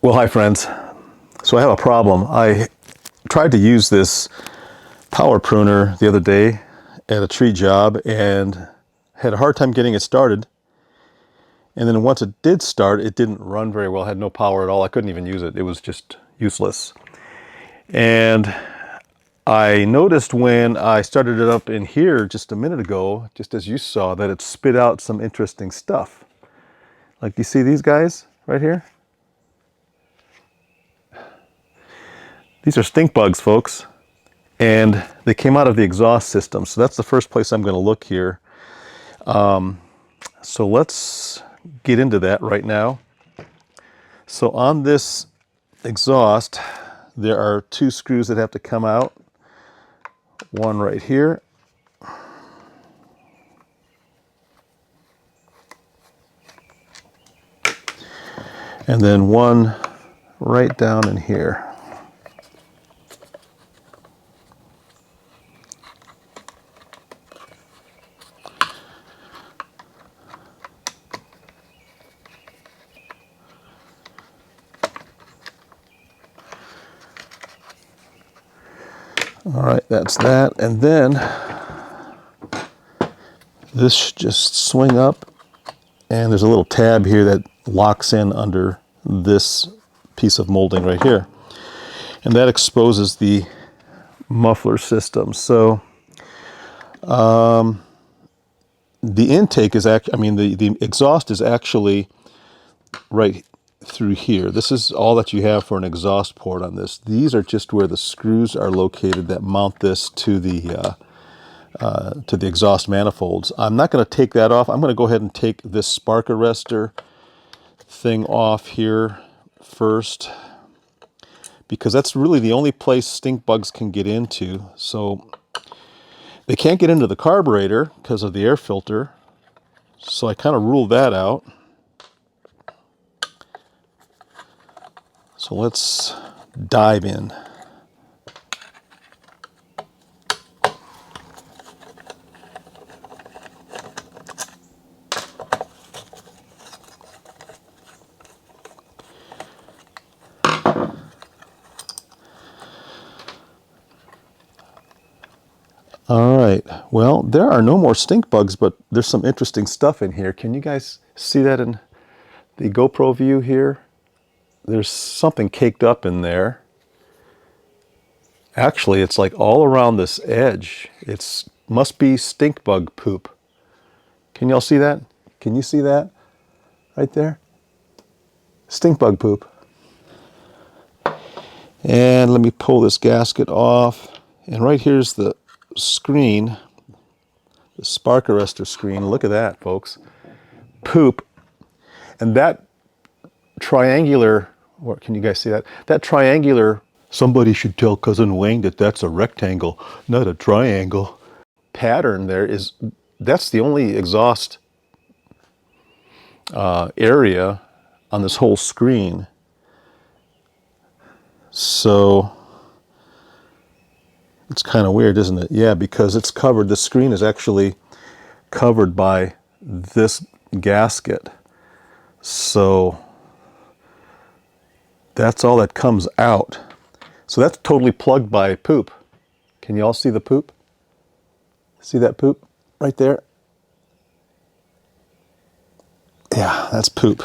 Well, hi friends. So I have a problem. I tried to use this power pruner the other day at a tree job and had a hard time getting it started. And then once it did start, it didn't run very well. It had no power at all. I couldn't even use it. It was just useless. And I noticed when I started it up in here just a minute ago, just as you saw, that it spit out some interesting stuff. Like, you see these guys right here? These are stink bugs, folks, and they came out of the exhaust system. So that's the first place I'm going to look here. So let's get into that right now. So on this exhaust, there are two screws that have to come out. One right here. And then one right down in here. All right, that's that. And then this should just swing up, and there's a little tab here that locks in under this piece of molding right here. And that exposes the muffler system. So the intake is actually, the exhaust is actually right through here. This is all that you have for an exhaust port on this. These are just where the screws are located that mount this to the exhaust manifolds. I'm not going to take that off. I'm going to go ahead and take this spark arrestor thing off here first, because that's really the only place stink bugs can get into. So they can't get into the carburetor because of the air filter. So I kind of ruled that out. So let's dive in. All right, well, there are no more stink bugs, but there's some interesting stuff in here. Can you guys see that in the GoPro view here? There's something caked up in there. Actually, it's like all around this edge. It must be stink bug poop. Can y'all see that? Can you see that right there? Stink bug poop. And let me pull this gasket off. And right here's the screen, the spark arrestor screen. Look at that, folks. Poop. And that triangular, what, can you guys see that? That triangular, somebody should tell Cousin Wayne that that's a rectangle, not a triangle. Pattern there is, that's the only exhaust area on this whole screen. So it's kind of weird, isn't it? Yeah, because it's covered, the screen is actually covered by this gasket. So that's all that comes out. So that's totally plugged by poop. Can you all see the poop? See that poop right there? Yeah, that's poop.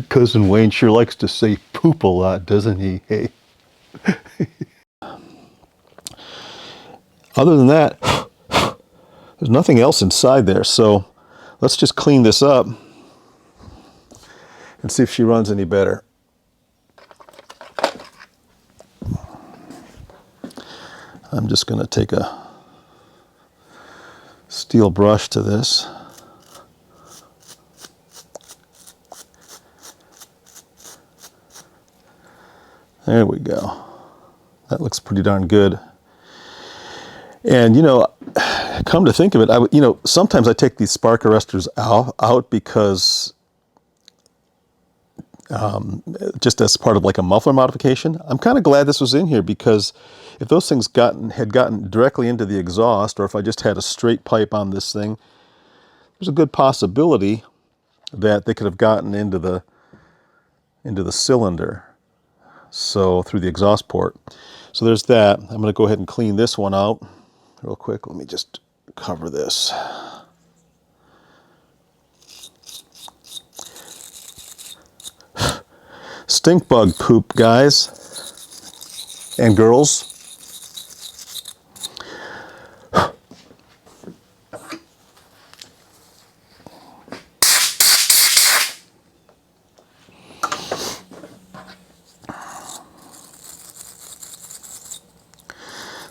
Cousin Wayne sure likes to say poop a lot, doesn't he? Hey. Other than that, there's nothing else inside there. So let's just clean this up and see if she runs any better. I'm just going to take a steel brush to this. There we go. That looks pretty darn good. And, you know, come to think of it, sometimes I take these spark arrestors out because just as part of like a muffler modification. I'm kind of glad this was in here, because if those things had gotten directly into the exhaust, or if I just had a straight pipe on this thing, there's a good possibility that they could have gotten into into the cylinder, so through the exhaust port. So there's that. I'm going to go ahead and clean this one out real quick. Let me just cover this. Stink bug poop, guys and girls.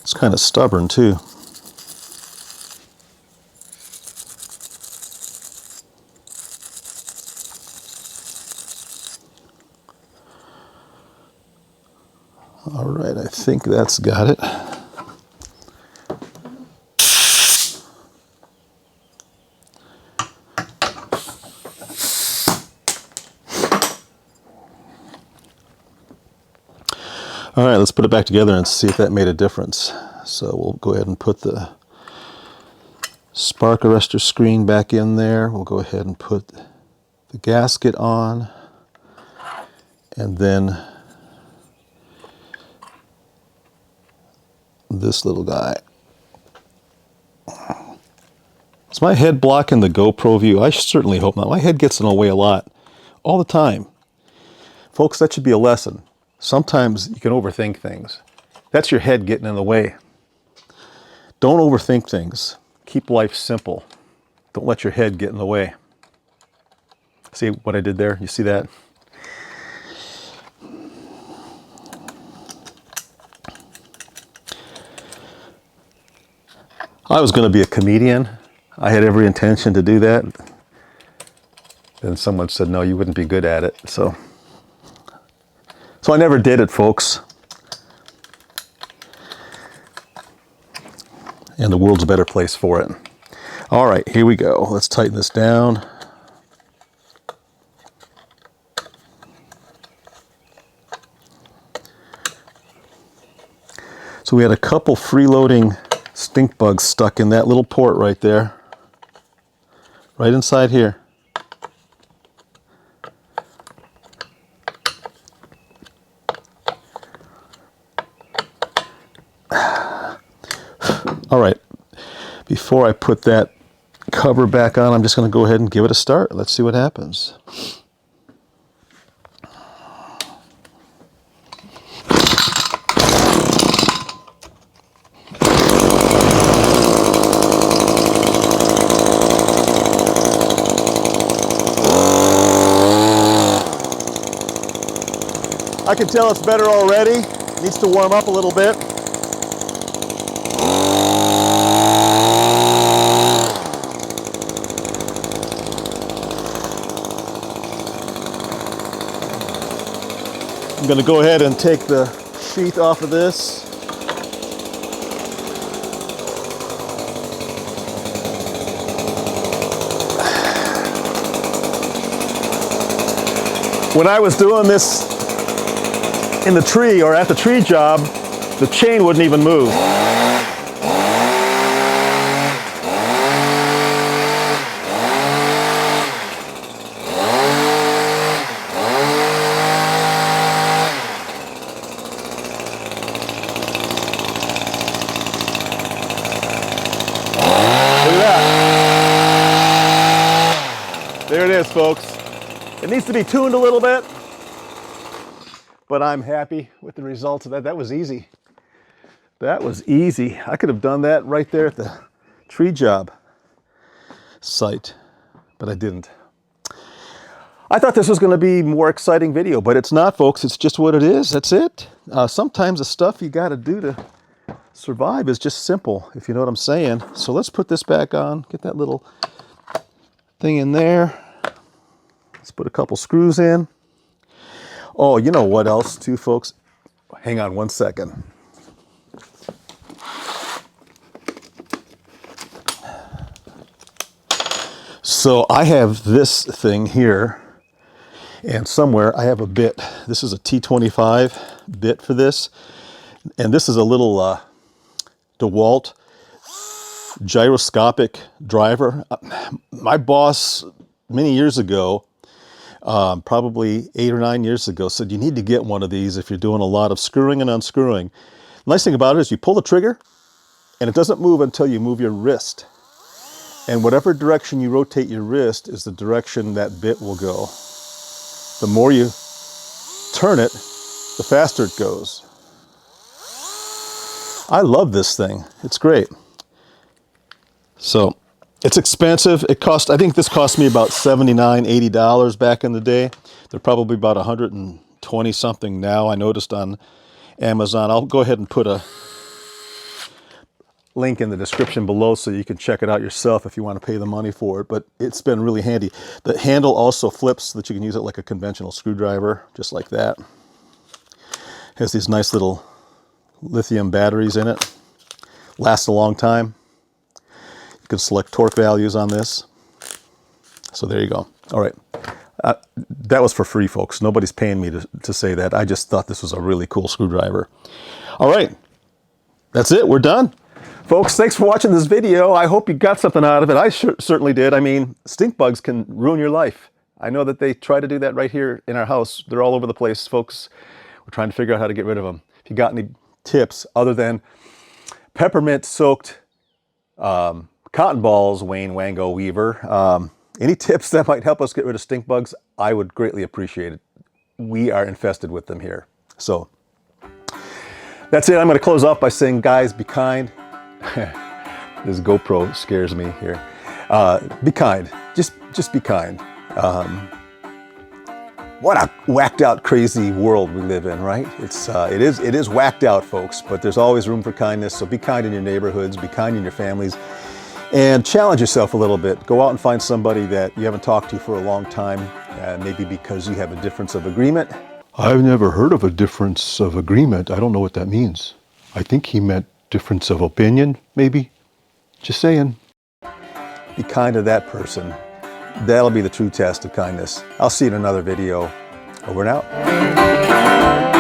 It's kind of stubborn too. All right, I think that's got it. All right, let's put it back together and see if that made a difference. So we'll go ahead and put the spark arrestor screen back in there. We'll go ahead and put the gasket on, and then this little guy. Is my head blocking the GoPro view? I certainly hope not. My head gets in the way a lot, all the time. Folks, that should be a lesson. Sometimes you can overthink things. That's your head getting in the way. Don't overthink things. Keep life simple. Don't let your head get in the way. See what I did there? You see that? I was going to be a comedian. I had every intention to do that. Then someone said, no, you wouldn't be good at it. So I never did it, folks. And the world's a better place for it. All right, here we go. Let's tighten this down. So we had a couple freeloading stink bugs stuck in that little port right there. Right inside here. All right, before I put that cover back on, I'm just going to go ahead and give it a start. Let's see what happens. I can tell it's better already. It needs to warm up a little bit. I'm going to go ahead and take the sheath off of this. When I was doing this in the tree or at the tree job, the chain wouldn't even move. There it is, folks. It needs to be tuned a little bit, but I'm happy with the results of that. That was easy. That was easy. I could have done that right there at the tree job site, but I didn't. I thought this was going to be a more exciting video, but it's not, folks. It's just what it is. That's it. Sometimes the stuff you got to do to survive is just simple, if you know what I'm saying. So let's put this back on. Get that little thing in there. Let's put a couple screws in. Oh, you know what else too, folks? Hang on one second. So I have this thing here, and somewhere I have a bit. This is a T25 bit for this, and this is a little DeWalt gyroscopic driver. My boss many years ago probably 8 or 9 years ago, said you need to get one of these if you're doing a lot of screwing and unscrewing. The nice thing about it is you pull the trigger and it doesn't move until you move your wrist. And whatever direction you rotate your wrist is the direction that bit will go. The more you turn it, the faster it goes. I love this thing. It's great. So it's expensive. It cost, I think this cost me about $79, $80 back in the day. They're probably about 120 something now, I noticed on Amazon. I'll go ahead and put a link in the description below so you can check it out yourself if you want to pay the money for it, but it's been really handy. The handle also flips so that you can use it like a conventional screwdriver, just like that. Has these nice little lithium batteries in it. Lasts a long time. You can select torque values on this. So there you go. All right. That was for free, folks. Nobody's paying me to say that. I just thought this was a really cool screwdriver. All right. That's it. We're done. Folks, thanks for watching this video. I hope you got something out of it. I certainly did. I mean, stink bugs can ruin your life. I know that they try to do that right here in our house. They're all over the place, folks. We're trying to figure out how to get rid of them. If you got any tips other than peppermint-soaked cotton balls, Wayne Wango Weaver, any tips that might help us get rid of stink bugs, I would greatly appreciate it. We are infested with them here. So that's it. I'm going to close off by saying, guys, be kind. This GoPro scares me here. Be kind. Just be kind. What a whacked out, crazy world we live in, right? It is whacked out, folks, but there's always room for kindness. So be kind in your neighborhoods, be kind in your families, and challenge yourself a little bit. Go out and find somebody that you haven't talked to for a long time, maybe because you have a difference of agreement. I've never heard of a difference of agreement. I don't know what that means. I think he meant difference of opinion, maybe. Just saying. Be kind to that person. That'll be the true test of kindness. I'll see you in another video. Over and out.